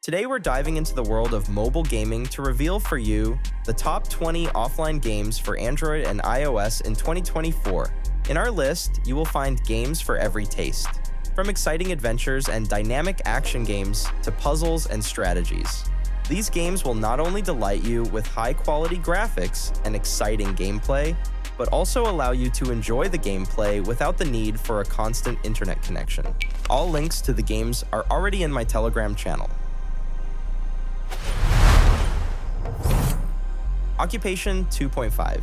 Today we're diving into the world of mobile gaming to reveal for you the top 20 offline games for Android and iOS in 2024. In our list, you will find games for every taste, from exciting adventures and dynamic action games to puzzles and strategies. These games will not only delight you with high-quality graphics and exciting gameplay, but also allow you to enjoy the gameplay without the need for a constant internet connection. All links to the games are already in my Telegram channel. Occupation 2.5,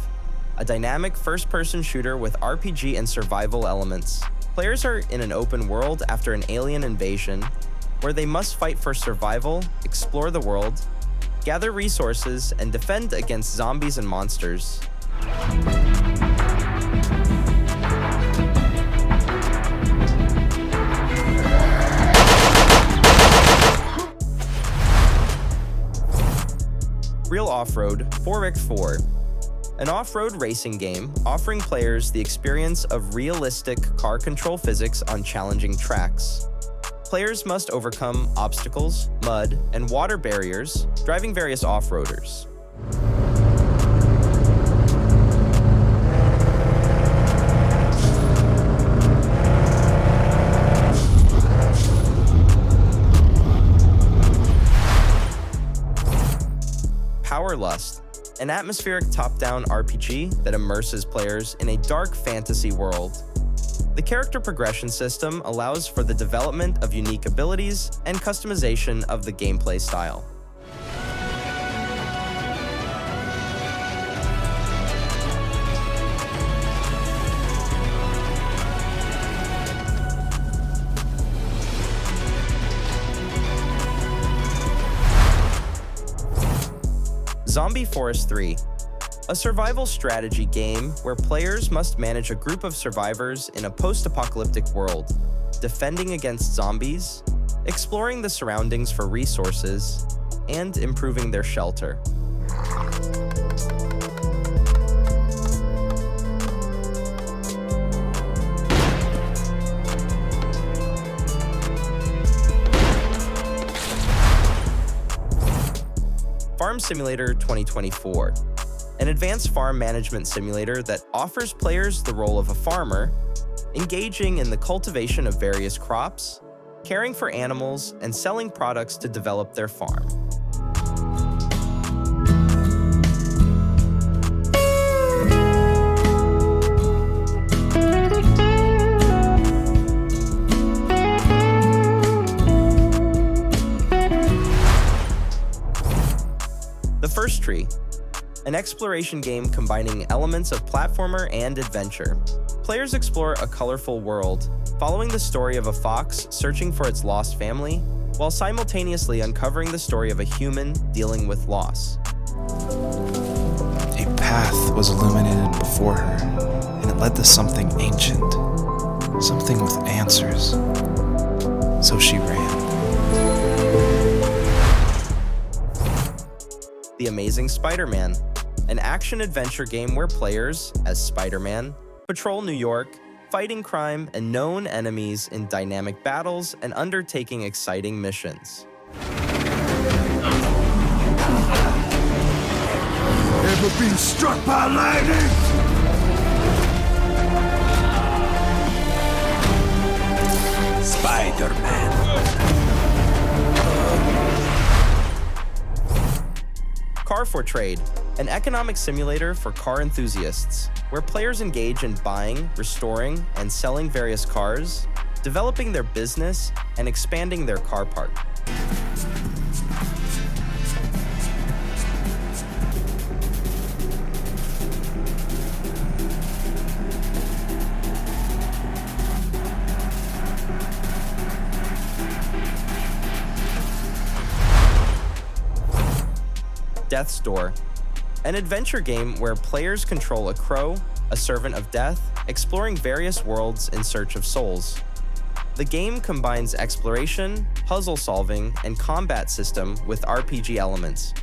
a dynamic first-person shooter with RPG and survival elements. Players are in an open world after an alien invasion, where they must fight for survival, explore the world, gather resources, and defend against zombies and monsters. Real Offroad 4x4, an off-road racing game offering players the experience of realistic car control physics on challenging tracks. Players must overcome obstacles, mud, and water barriers, driving various off-roaders. Powerlust, an atmospheric top-down RPG that immerses players in a dark fantasy world. The character progression system allows for the development of unique abilities and customization of the gameplay style. Zombie Forest 3, a survival strategy game where players must manage a group of survivors in a post-apocalyptic world, defending against zombies, exploring the surroundings for resources, and improving their shelter. Farm Simulator 2024, an advanced farm management simulator that offers players the role of a farmer, engaging in the cultivation of various crops, caring for animals, and selling products to develop their farm. First Tree, an exploration game combining elements of platformer and adventure. Players explore a colorful world, following the story of a fox searching for its lost family, while simultaneously uncovering the story of a human dealing with loss. A path was illuminated before her, and it led to something ancient, something with answers. So she ran. The Amazing Spider-Man, an action-adventure game where players, as Spider-Man, patrol New York, fighting crime and known enemies in dynamic battles and undertaking exciting missions. Ever been struck by lightning? Spider-Man. Car for Trade, an economic simulator for car enthusiasts, where players engage in buying, restoring, and selling various cars, developing their business, and expanding their car park. Death's Door, an adventure game where players control a crow, a servant of death, exploring various worlds in search of souls. The game combines exploration, puzzle solving, and combat system with RPG elements.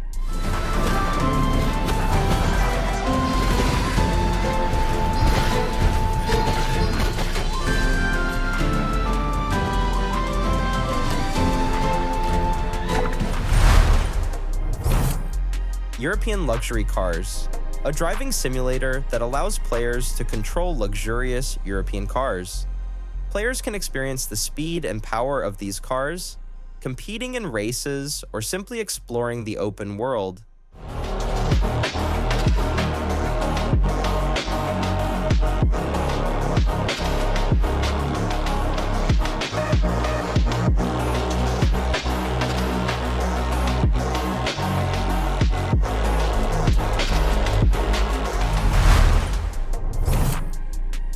European Luxury Cars, a driving simulator that allows players to control luxurious European cars. Players can experience the speed and power of these cars, competing in races, or simply exploring the open world.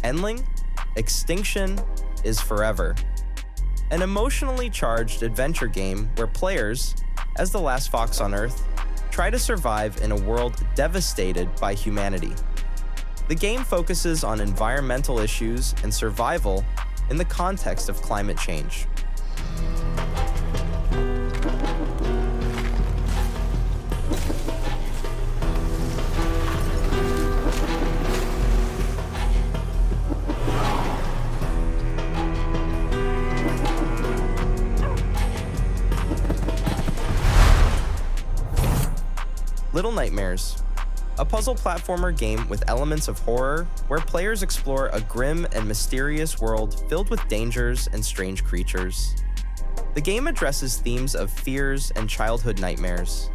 Endling, Extinction is forever. An emotionally charged adventure game where players, as the last fox on Earth, try to survive in a world devastated by humanity. The game focuses on environmental issues and survival in the context of climate change. Little Nightmares, a puzzle platformer game with elements of horror where players explore a grim and mysterious world filled with dangers and strange creatures. The game addresses themes of fears and childhood nightmares.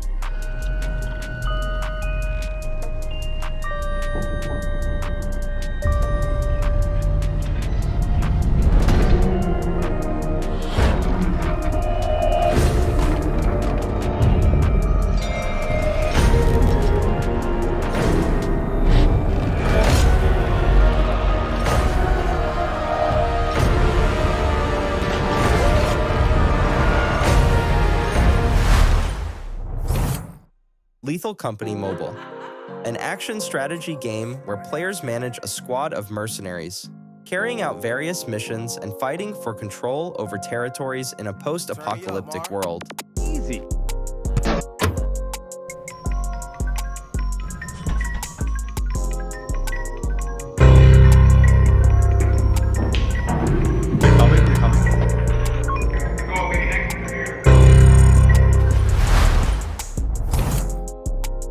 Lethal Company Mobile, an action strategy game where players manage a squad of mercenaries, carrying out various missions and fighting for control over territories in a post-apocalyptic world. Easy.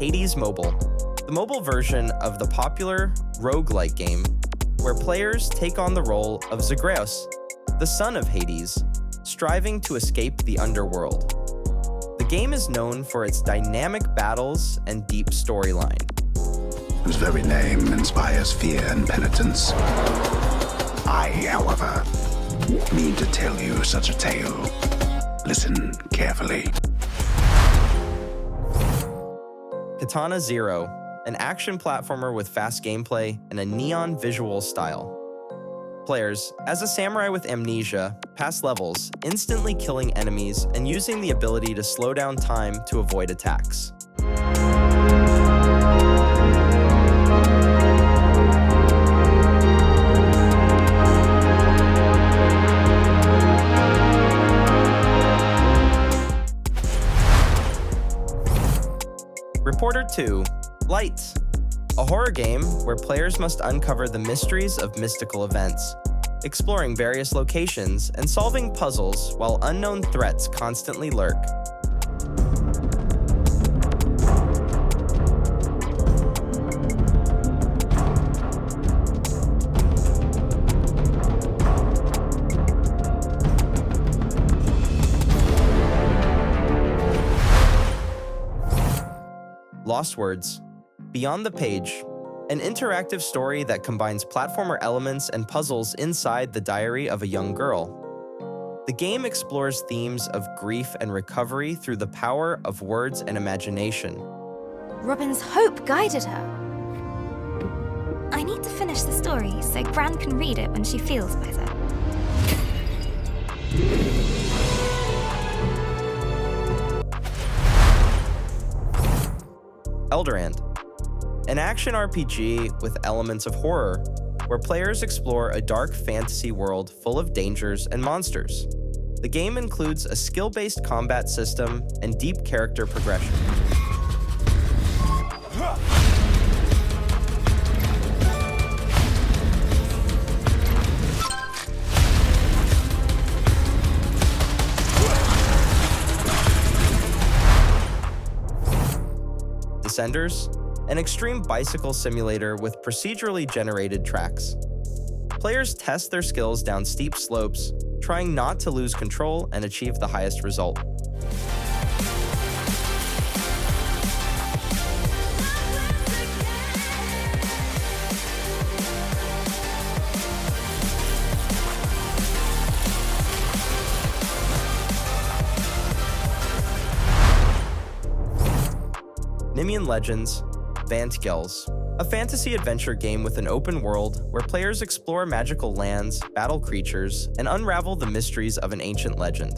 Hades Mobile, the mobile version of the popular roguelike game where players take on the role of Zagreus, the son of Hades, striving to escape the underworld. The game is known for its dynamic battles and deep storyline. Whose very name inspires fear and penitence. I, however, mean to tell you such a tale. Listen carefully. Katana ZERO, an action platformer with fast gameplay and a neon visual style. Players, as a samurai with amnesia, pass levels, instantly killing enemies and using the ability to slow down time to avoid attacks. Reporter 2, Lite, a horror game where players must uncover the mysteries of mystical events, exploring various locations and solving puzzles while unknown threats constantly lurk. Lost Words, Beyond the Page, an interactive story that combines platformer elements and puzzles inside the diary of a young girl. The game explores themes of grief and recovery through the power of words and imagination. Robin's hope guided her. I need to finish the story so Gran can read it when she feels better. Elderand, an action RPG with elements of horror, where players explore a dark fantasy world full of dangers and monsters. The game includes a skill-based combat system and deep character progression. Descenders, an extreme bicycle simulator with procedurally generated tracks. Players test their skills down steep slopes, trying not to lose control and achieve the highest result. Nimian Legends, Vandgels, a fantasy adventure game with an open world where players explore magical lands, battle creatures, and unravel the mysteries of an ancient legend.